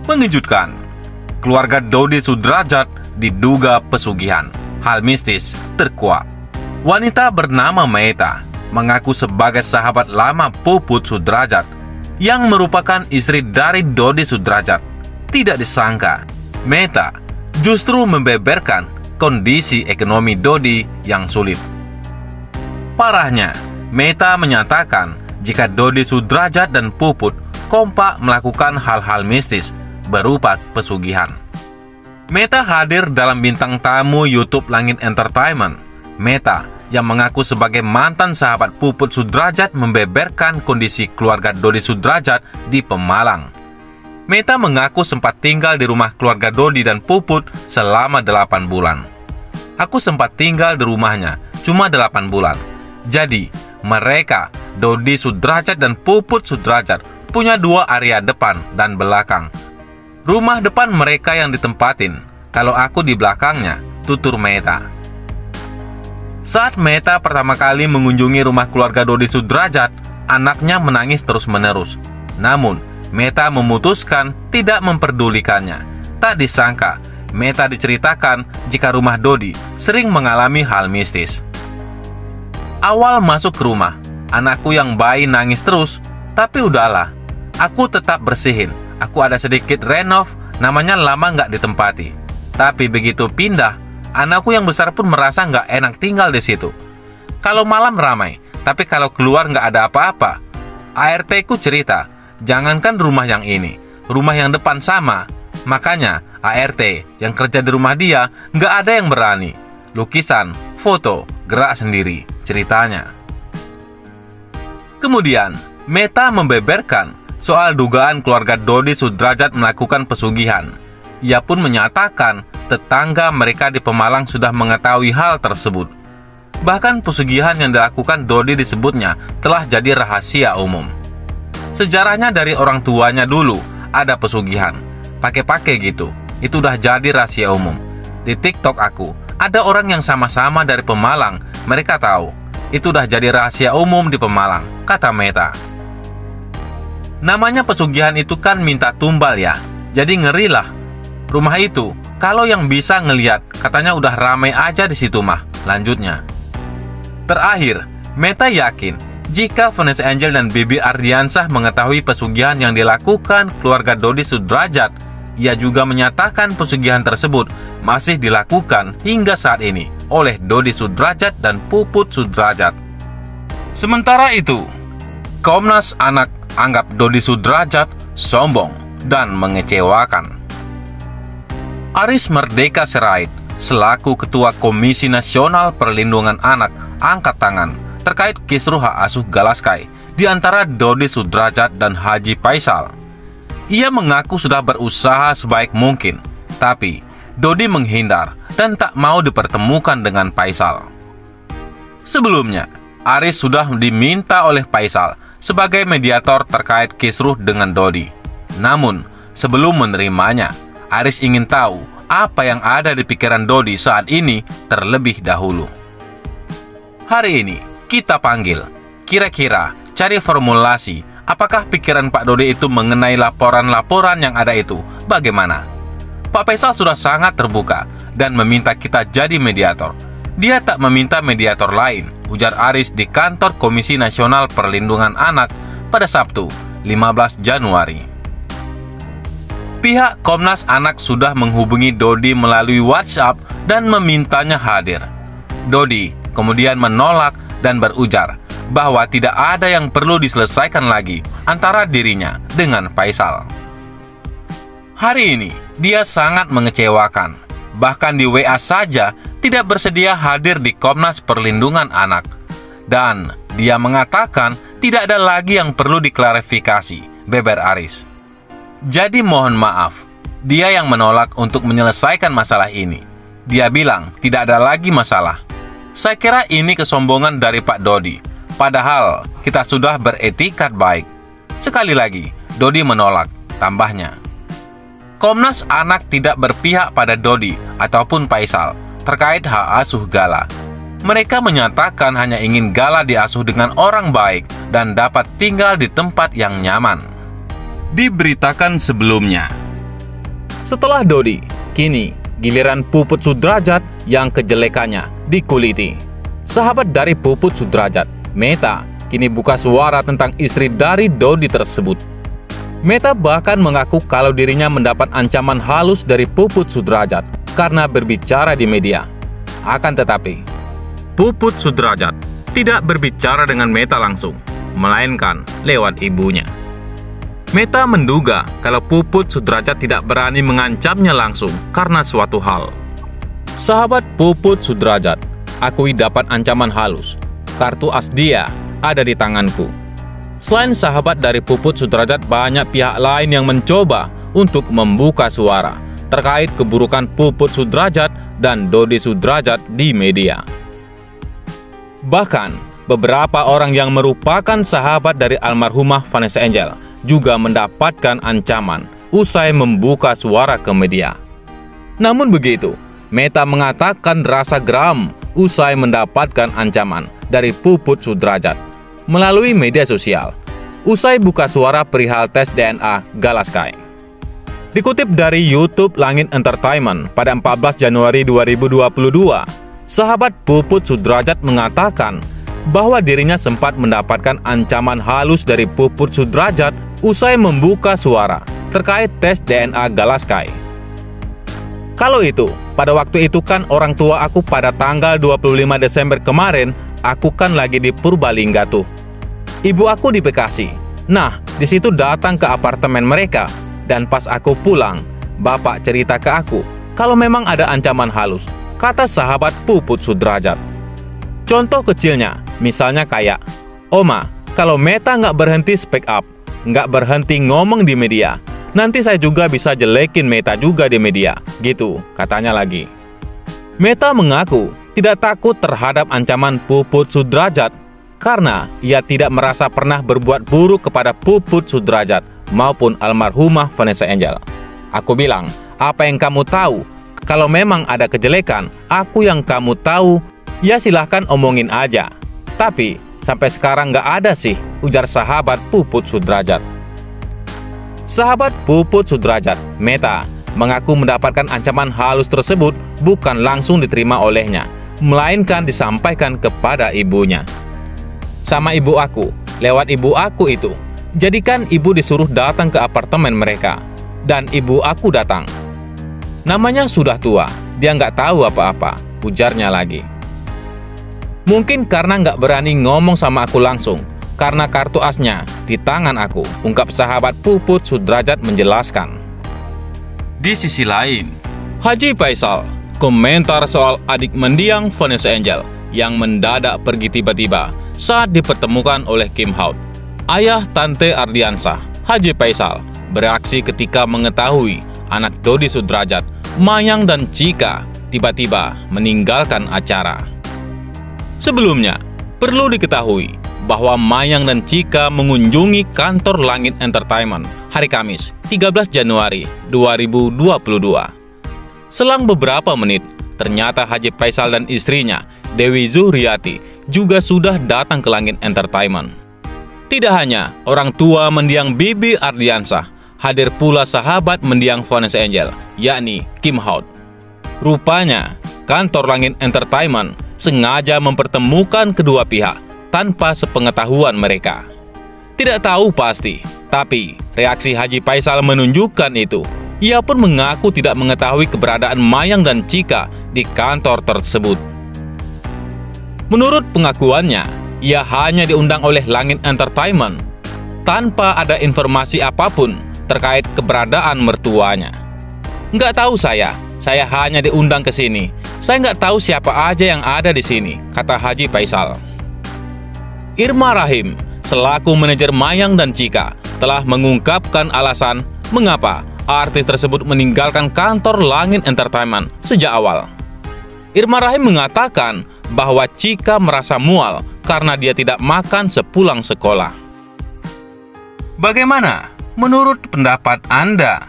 Mengejutkan, keluarga Dodi Sudrajat diduga pesugihan. Hal mistis terkuak. Wanita bernama Meta mengaku sebagai sahabat lama Puput Sudrajat yang merupakan istri dari Dodi Sudrajat. Tidak disangka, Meta justru membeberkan kondisi ekonomi Dodi yang sulit. Parahnya, Meta menyatakan jika Dodi Sudrajat dan Puput kompak melakukan hal-hal mistis berupa pesugihan. Meta hadir dalam bintang tamu YouTube Langit Entertainment. Meta yang mengaku sebagai mantan sahabat Puput Sudrajat membeberkan kondisi keluarga Dodi Sudrajat di Pemalang. Meta mengaku sempat tinggal di rumah keluarga Dodi dan Puput selama 8 bulan. Aku sempat tinggal di rumahnya cuma 8 bulan. Jadi, mereka, Dodi Sudrajat dan Puput Sudrajat, punya 2 area depan dan belakang. Rumah depan mereka yang ditempatin, kalau aku di belakangnya, tutur Meta. Saat Meta pertama kali mengunjungi rumah keluarga Dodi Sudrajat, anaknya menangis terus-menerus. Namun, Meta memutuskan tidak memperdulikannya. Tak disangka, Meta diceritakan jika rumah Dodi sering mengalami hal mistis. Awal masuk ke rumah, anakku yang bayi nangis terus, tapi udahlah, aku tetap bersihin. Aku ada sedikit renov, namanya lama nggak ditempati. Tapi begitu pindah, anakku yang besar pun merasa nggak enak tinggal di situ. Kalau malam ramai, tapi kalau keluar nggak ada apa-apa. ART ku cerita, jangankan rumah yang ini, rumah yang depan sama. Makanya ART yang kerja di rumah dia nggak ada yang berani. Lukisan, foto, gerak sendiri, ceritanya. Kemudian, Meta membeberkan soal dugaan keluarga Dodi Sudrajat melakukan pesugihan. Ia pun menyatakan tetangga mereka di Pemalang sudah mengetahui hal tersebut. Bahkan pesugihan yang dilakukan Dodi disebutnya telah jadi rahasia umum. Sejarahnya dari orang tuanya dulu ada pesugihan, pakai-pakai gitu. Itu udah jadi rahasia umum. Di TikTok aku, ada orang yang sama-sama dari Pemalang, mereka tahu. Itu udah jadi rahasia umum di Pemalang, kata Meta. Namanya pesugihan itu kan minta tumbal ya, jadi ngerilah. Rumah itu, kalau yang bisa ngeliat, katanya udah ramai aja di situ mah, lanjutnya. Terakhir, Meta yakin jika Vanessa Angel dan Bibi Ardiansah mengetahui pesugihan yang dilakukan keluarga Dodi Sudrajat. Ia juga menyatakan pesugihan tersebut masih dilakukan hingga saat ini oleh Dodi Sudrajat dan Puput Sudrajat. Sementara itu, Komnas Anak anggap Dodi Sudrajat sombong dan mengecewakan. Aris Merdeka Sirait, selaku Ketua Komisi Nasional Perlindungan Anak, angkat tangan terkait kisruh hak asuh Galaskai di antara Dodi Sudrajat dan Haji Faisal. Ia mengaku sudah berusaha sebaik mungkin, tapi Dodi menghindar dan tak mau dipertemukan dengan Faisal. Sebelumnya, Aris sudah diminta oleh Faisal sebagai mediator terkait kisruh dengan Dodi. Namun, sebelum menerimanya, Aris ingin tahu apa yang ada di pikiran Dodi saat ini terlebih dahulu. Hari ini, kita panggil, kira-kira cari formulasi, apakah pikiran Pak Dodi itu mengenai laporan-laporan yang ada itu, bagaimana? Pak Faisal sudah sangat terbuka dan meminta kita jadi mediator. Dia tak meminta mediator lain, ujar Aris di kantor Komisi Nasional Perlindungan Anak pada Sabtu, 15 Januari. Pihak Komnas Anak sudah menghubungi Dodi melalui WhatsApp dan memintanya hadir. Dodi kemudian menolak dan berujar bahwa tidak ada yang perlu diselesaikan lagi antara dirinya dengan Faisal. Hari ini, dia sangat mengecewakan. Bahkan di WA saja tidak bersedia hadir di Komnas Perlindungan Anak. Dan dia mengatakan tidak ada lagi yang perlu diklarifikasi, beber Aris. Jadi mohon maaf, dia yang menolak untuk menyelesaikan masalah ini. Dia bilang tidak ada lagi masalah. Saya kira ini kesombongan dari Pak Dodi. Padahal kita sudah beretikat baik. Sekali lagi, Dodi menolak, tambahnya. Komnas Anak tidak berpihak pada Dodi ataupun Faisal terkait hak asuh Gala. Mereka menyatakan hanya ingin Gala diasuh dengan orang baik dan dapat tinggal di tempat yang nyaman. Diberitakan sebelumnya, setelah Dodi, kini giliran Puput Sudrajat yang kejelekannya dikuliti. Sahabat dari Puput Sudrajat, Meta, kini buka suara tentang istri dari Dodi tersebut. Meta bahkan mengaku kalau dirinya mendapat ancaman halus dari Puput Sudrajat karena berbicara di media. Akan tetapi, Puput Sudrajat tidak berbicara dengan Meta langsung, melainkan lewat ibunya. Meta menduga kalau Puput Sudrajat tidak berani mengancamnya langsung karena suatu hal. Sahabat Puput Sudrajat, akui dapat ancaman halus. Kartu as dia ada di tanganku. Selain sahabat dari Puput Sudrajat, banyak pihak lain yang mencoba untuk membuka suara terkait keburukan Puput Sudrajat dan Dodi Sudrajat di media. Bahkan, beberapa orang yang merupakan sahabat dari almarhumah Vanessa Angel juga mendapatkan ancaman usai membuka suara ke media. Namun begitu, Meta mengatakan rasa geram usai mendapatkan ancaman dari Puput Sudrajat melalui media sosial usai buka suara perihal tes DNA Gala Sky. Dikutip dari YouTube Langit Entertainment pada 14 Januari 2022, sahabat Puput Sudrajat mengatakan bahwa dirinya sempat mendapatkan ancaman halus dari Puput Sudrajat usai membuka suara terkait tes DNA Gala Sky. Kalau itu, pada waktu itu kan orang tua aku pada tanggal 25 Desember kemarin, aku kan lagi di Purbalingga tuh. Ibu aku di Bekasi. Nah, di situ datang ke apartemen mereka. Dan pas aku pulang, bapak cerita ke aku kalau memang ada ancaman halus, kata sahabat Puput Sudrajat. Contoh kecilnya, misalnya kayak, Oma, kalau Meta nggak berhenti speak up, nggak berhenti ngomong di media, nanti saya juga bisa jelekin Meta juga di media, gitu, katanya lagi. Meta mengaku tidak takut terhadap ancaman Puput Sudrajat karena ia tidak merasa pernah berbuat buruk kepada Puput Sudrajat maupun almarhumah Vanessa Angel. Aku bilang, apa yang kamu tahu? Kalau memang ada kejelekan, aku yang kamu tahu, ya silahkan omongin aja. Tapi sampai sekarang nggak ada sih, ujar sahabat Puput Sudrajat. Sahabat Puput Sudrajat, Meta, mengaku mendapatkan ancaman halus tersebut bukan langsung diterima olehnya, melainkan disampaikan kepada ibunya. Sama ibu aku, lewat ibu aku itu. Jadikan ibu disuruh datang ke apartemen mereka. Dan ibu aku datang. Namanya sudah tua, dia nggak tahu apa-apa, ujarnya lagi. Mungkin karena nggak berani ngomong sama aku langsung, karena kartu asnya di tangan aku, ungkap sahabat Puput Sudrajat menjelaskan. Di sisi lain, Haji Faisal komentar soal adik mendiang Vanessa Angel yang mendadak pergi tiba-tiba saat dipertemukan oleh Kim Haut. Ayah Tante Ardiansah, Haji Faisal, bereaksi ketika mengetahui anak Dodi Sudrajat, Mayang dan Cika tiba-tiba meninggalkan acara. Sebelumnya, perlu diketahui bahwa Mayang dan Cika mengunjungi kantor Langit Entertainment hari Kamis, 13 Januari 2022. Selang beberapa menit, ternyata Haji Faisal dan istrinya, Dewi Zuhriati, juga sudah datang ke Langit Entertainment. Tidak hanya orang tua mendiang Bibi Ardiansah, hadir pula sahabat mendiang Vanessa Angel, yakni Kim Haut. Rupanya, kantor Langit Entertainment sengaja mempertemukan kedua pihak tanpa sepengetahuan mereka. Tidak tahu pasti, tapi reaksi Haji Faisal menunjukkan itu. Ia pun mengaku tidak mengetahui keberadaan Mayang dan Cika di kantor tersebut. Menurut pengakuannya, ia hanya diundang oleh Langit Entertainment tanpa ada informasi apapun terkait keberadaan mertuanya. Nggak tahu saya hanya diundang ke sini. Saya nggak tahu siapa aja yang ada di sini, kata Haji Faisal. Irma Rahim, selaku manajer Mayang dan Cika, telah mengungkapkan alasan mengapa artis tersebut meninggalkan kantor Langit Entertainment sejak awal. Irma Rahim mengatakan bahwa Cika merasa mual karena dia tidak makan sepulang sekolah. Bagaimana menurut pendapat Anda?